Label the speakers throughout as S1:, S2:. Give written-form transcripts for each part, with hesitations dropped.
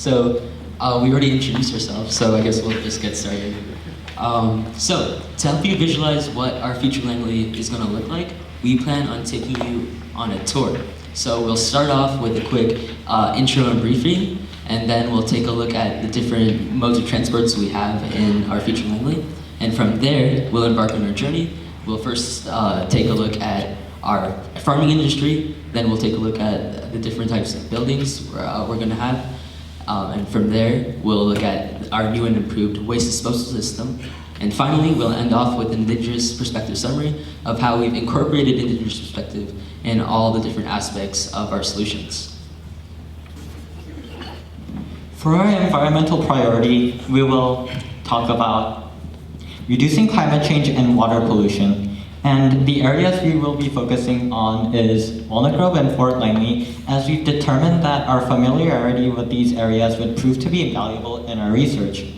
S1: We already introduced ourselves, so I guess we'll just get started. So to help you visualize what our future Langley is going to look like, we plan on taking you on a tour. So we'll start off with a quick intro and briefing, and then we'll take a look at the different modes of transports we have in our future Langley. And from there, we'll embark on our journey. We'll first take a look at our farming industry, then we'll take a look at the different types of buildings we're going to have. And from there, we'll look at our new and improved waste disposal system. And finally, we'll end off with an Indigenous perspective summary of how we've incorporated Indigenous perspective in all the different aspects of our solutions.
S2: For our environmental priority, we will talk about reducing climate change and water pollution. And the areas we will be focusing on is Walnut Grove and Fort Langley, as we've determined that our familiarity with these areas would prove to be valuable in our research.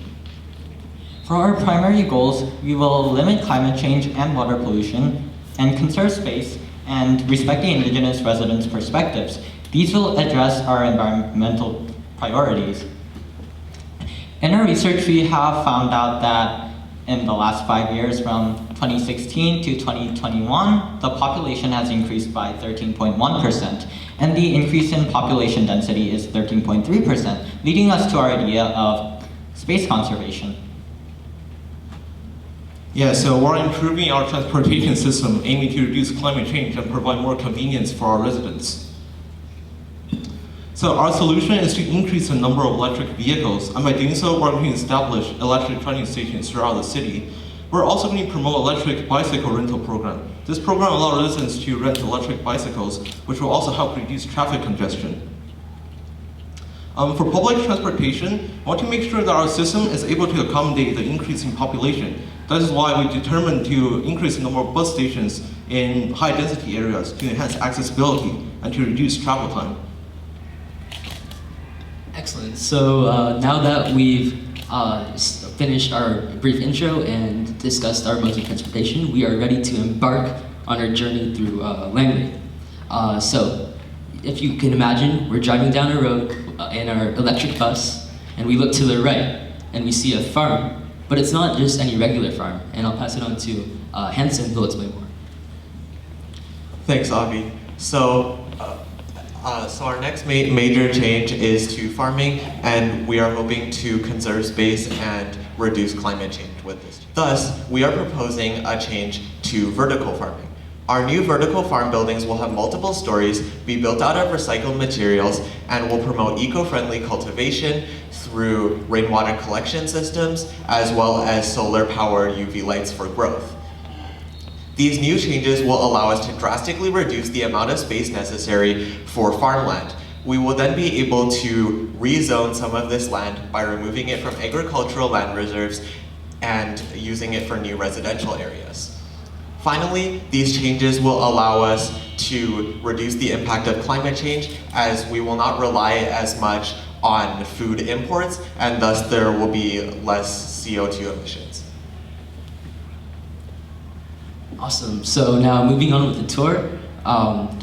S2: For our primary goals, we will limit climate change and water pollution, and conserve space and respect the Indigenous residents' perspectives. These will address our environmental priorities. In our research, we have found out that in the last 5 years, from 2016 to 2021, the population has increased by 13.1%, and the increase in population density is 13.3%, leading us to our idea of space conservation.
S3: Yeah, so we're improving our transportation system, aiming to reduce climate change and provide more convenience for our residents. So our solution is to increase the number of electric vehicles, and by doing so, we're going to establish electric charging stations throughout the city. We're also going to promote electric bicycle rental program. This program allows residents to rent electric bicycles, which will also help reduce traffic congestion. For public transportation, I want to make sure that our system is able to accommodate the increasing population. That is why we determined to increase the number of bus stations in high-density areas to enhance accessibility and to reduce travel time.
S1: Excellent. So now that we've finished our brief intro and discussed our modes of transportation, we are ready to embark on our journey through Langley. So if you can imagine, we're driving down a road in our electric bus, and we look to the right, and we see a farm. But it's not just any regular farm, and I'll pass it on to Hanson, who'll explain more.
S4: Thanks, Avi. So our next major change is to farming, and we are hoping to conserve space and reduce climate change with this. Thus, we are proposing a change to vertical farming. Our new vertical farm buildings will have multiple stories, be built out of recycled materials, and will promote eco-friendly cultivation through rainwater collection systems, as well as solar-powered UV lights for growth. These new changes will allow us to drastically reduce the amount of space necessary for farmland. We will then be able to rezone some of this land by removing it from agricultural land reserves and using it for new residential areas. Finally, these changes will allow us to reduce the impact of climate change, as we will not rely as much on food imports, and thus there will be less CO2 emissions.
S1: Awesome. So now moving on with the tour,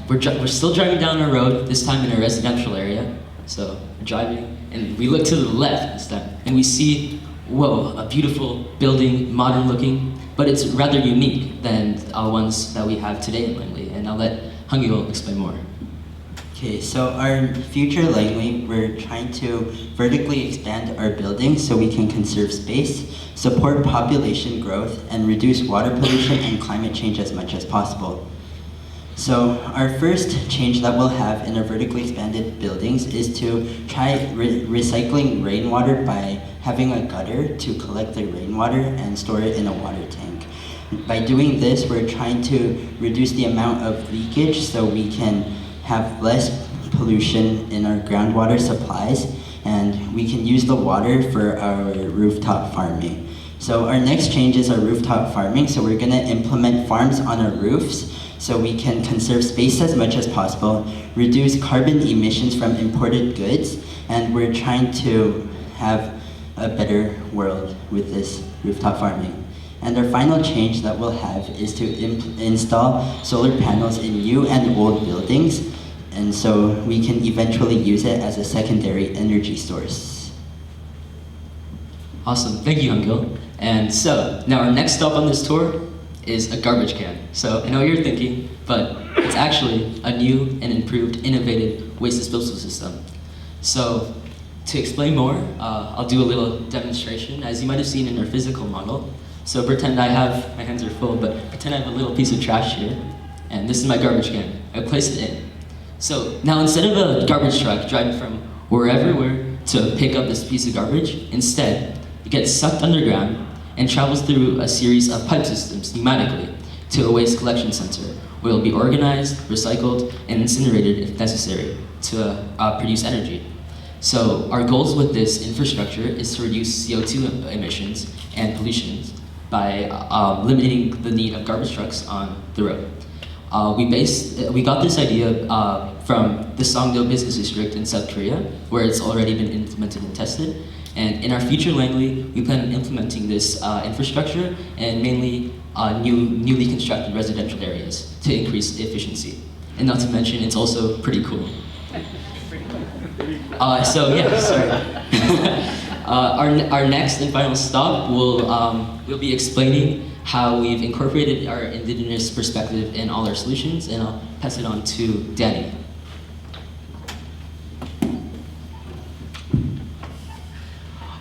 S1: we're still driving down a road, this time in a residential area. So we're driving, and we look to the left this time, and we see, whoa, a beautiful building, modern looking, but it's rather unique than ones that we have today in Langley. And I'll let Hungil explain more.
S5: Okay, so our future Langley, we're trying to vertically expand our buildings so we can conserve space, support population growth, and reduce water pollution and climate change as much as possible. So our first change that we'll have in our vertically expanded buildings is to try recycling rainwater by having a gutter to collect the rainwater and store it in a water tank. By doing this, we're trying to reduce the amount of leakage so we can have less pollution in our groundwater supplies, and we can use the water for our rooftop farming. So our next change is our rooftop farming. So we're gonna implement farms on our roofs so we can conserve space as much as possible, reduce carbon emissions from imported goods, and we're trying to have a better world with this rooftop farming. And our final change that we'll have is to install solar panels in new and old buildings, and so we can eventually use it as a secondary energy source.
S1: Awesome, thank you, Hungil. And so, now our next stop on this tour is a garbage can. So, I know what you're thinking, but it's actually a new and improved, innovative waste disposal system. So, to explain more, I'll do a little demonstration, as you might have seen in our physical model. So pretend I have, my hands are full, but pretend I have a little piece of trash here, and this is my garbage can. I place it in. So now instead of a garbage truck driving from wherever to pick up this piece of garbage, instead, it gets sucked underground and travels through a series of pipe systems pneumatically to a waste collection center, where it will be organized, recycled, and incinerated if necessary to produce energy. So our goals with this infrastructure is to reduce CO2 emissions and pollution by limiting the need of garbage trucks on the road. We got this idea from the Songdo Business District in South Korea, where it's already been implemented and tested. And in our future Langley, we plan on implementing this infrastructure in mainly newly constructed residential areas to increase efficiency. And not to mention, it's also pretty cool. Our next and final stop will be explaining how we've incorporated our Indigenous perspective in all our solutions, and I'll pass it on to Danny.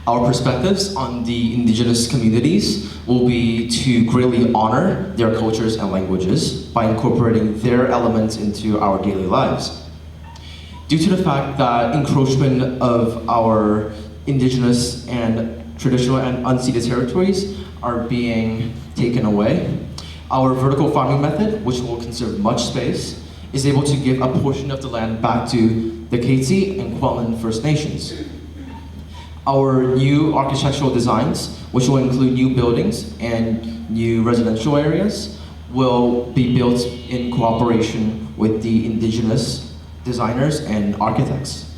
S6: Our perspectives on the Indigenous communities will be to greatly honor their cultures and languages by incorporating their elements into our daily lives. Due to the fact that encroachment of our Indigenous and traditional and unceded territories are being taken away, our vertical farming method, which will conserve much space, is able to give a portion of the land back to the Katzie and Kwantlen First Nations. Our new architectural designs, which will include new buildings and new residential areas, will be built in cooperation with the Indigenous designers and architects.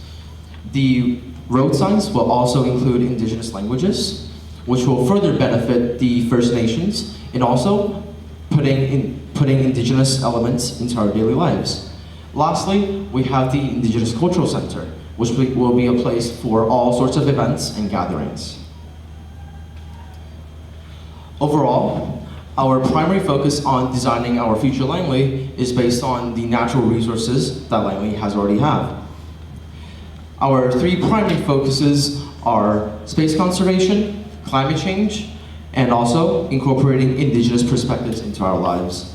S6: The road signs will also include Indigenous languages, which will further benefit the First Nations and also putting Indigenous elements into our daily lives. Lastly, we have the Indigenous Cultural Center, which will be a place for all sorts of events and gatherings. Overall, our primary focus on designing our future Langley is based on the natural resources that Langley has already have. Our three primary focuses are space conservation, climate change, and also incorporating Indigenous perspectives into our lives.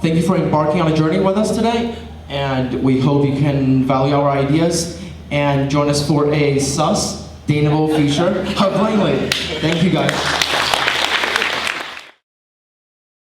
S6: Thank you for embarking on a journey with us today, and we hope you can value our ideas and join us for a sustainable future of Langley. Thank you guys.